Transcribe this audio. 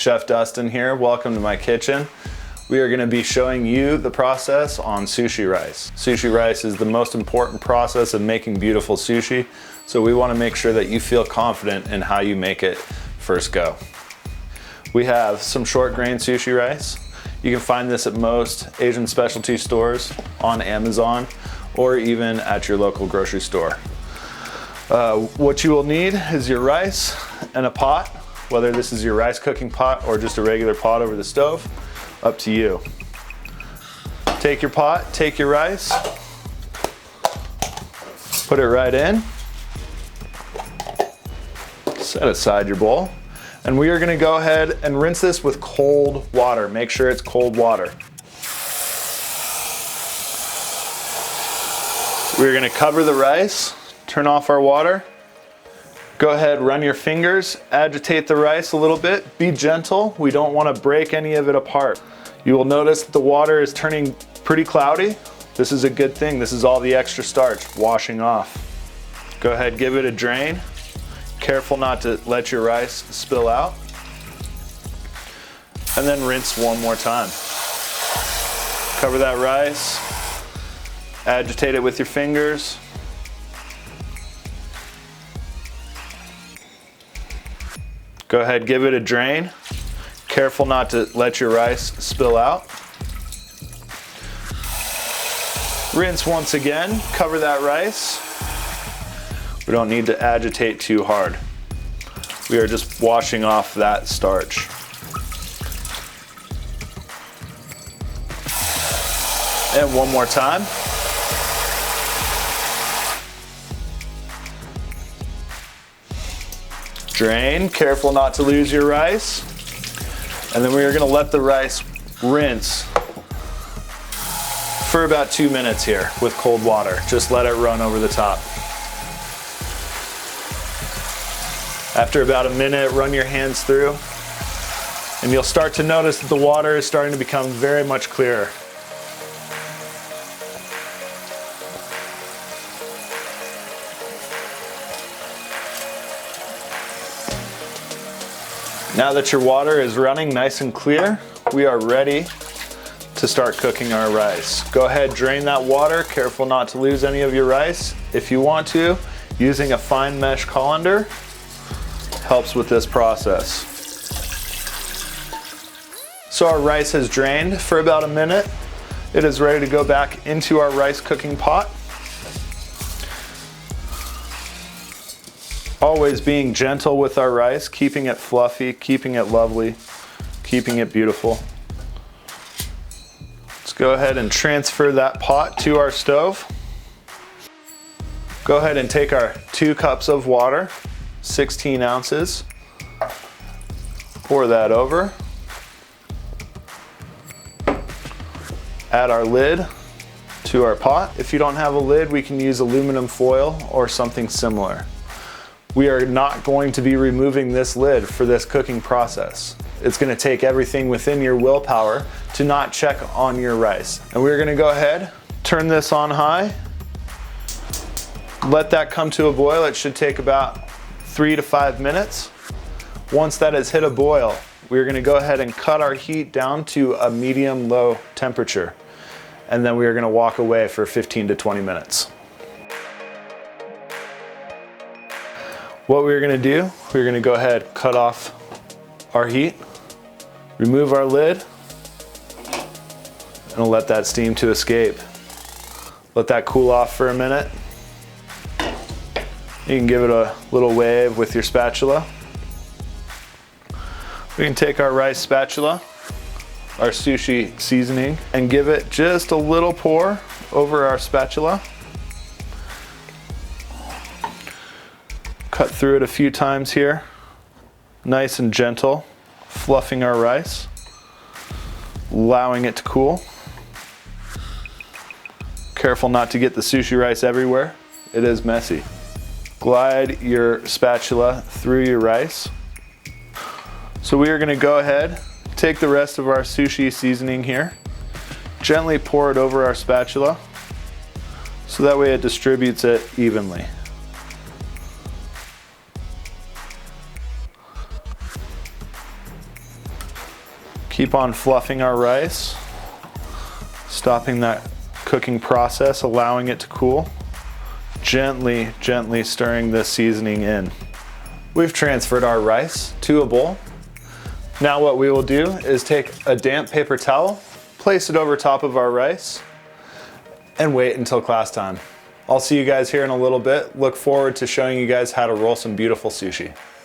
Chef Dustin here. Welcome to my kitchen. We are going to be showing you the process on sushi rice. Sushi rice is the most important process of making beautiful sushi, so we want to make sure that you feel confident in how you make it first go. We have some short grain sushi rice. You can find this at most Asian specialty stores, on Amazon, or even at your local grocery store. What you will need is your rice and a pot, whether this is your rice cooking pot or just a regular pot over the stove, up to you. Take your pot, take your rice, put it right in, set aside your bowl, and we are gonna go ahead and rinse this with cold water. Make sure it's cold water. We're gonna cover the rice, turn off our water. Go ahead, run your fingers, agitate the rice a little bit. Be gentle, we don't want to break any of it apart. You will notice the water is turning pretty cloudy. This is a good thing. This is all the extra starch washing off. Go ahead, give it a drain. Careful not to let your rice spill out. And then rinse one more time. Cover that rice, agitate it with your fingers. Go ahead, give it a drain. Careful not to let your rice spill out. Rinse once again, cover that rice. We don't need to agitate too hard. We are just washing off that starch. And one more time. Drain, careful not to lose your rice. And then we are gonna let the rice rinse for about 2 minutes here with cold water. Just let it run over the top. After about a minute, run your hands through, and you'll start to notice that the water is starting to become very much clearer. Now that your water is running nice and clear, we are ready to start cooking our rice. Go ahead, drain that water. Careful not to lose any of your rice. If you want to, using a fine mesh colander helps with this process. So our rice has drained for about a minute. It is ready to go back into our rice cooking pot. Always being gentle with our rice, keeping it fluffy, keeping it lovely, keeping it beautiful. Let's go ahead and transfer that pot to our stove. Go ahead and take our 2 cups of water, 16 ounces. Pour that over. Add our lid to our pot. If you don't have a lid, we can use aluminum foil or something similar. We are not going to be removing this lid for this cooking process. It's gonna take everything within your willpower to not check on your rice. And we're gonna go ahead, turn this on high, let that come to a boil. It should take about 3 to 5 minutes. Once that has hit a boil, we're gonna go ahead and cut our heat down to a medium-low temperature. And then we are gonna walk away for 15 to 20 minutes. What we're gonna do, we're gonna go ahead, cut off our heat, remove our lid, and let that steam to escape. Let that cool off for a minute. You can give it a little wave with your spatula. We can take our rice spatula, our sushi seasoning, and give it just a little pour over our spatula. Cut through it a few times here, nice and gentle, fluffing our rice, allowing it to cool. Careful not to get the sushi rice everywhere. It is messy. Glide your spatula through your rice. So we are gonna go ahead, take the rest of our sushi seasoning here, gently pour it over our spatula, so that way it distributes it evenly. Keep on fluffing our rice, stopping that cooking process, allowing it to cool. Gently, gently stirring this seasoning in. We've transferred our rice to a bowl. Now what we will do is take a damp paper towel, place it over top of our rice, and wait until class time. I'll see you guys here in a little bit. Look forward to showing you guys how to roll some beautiful sushi.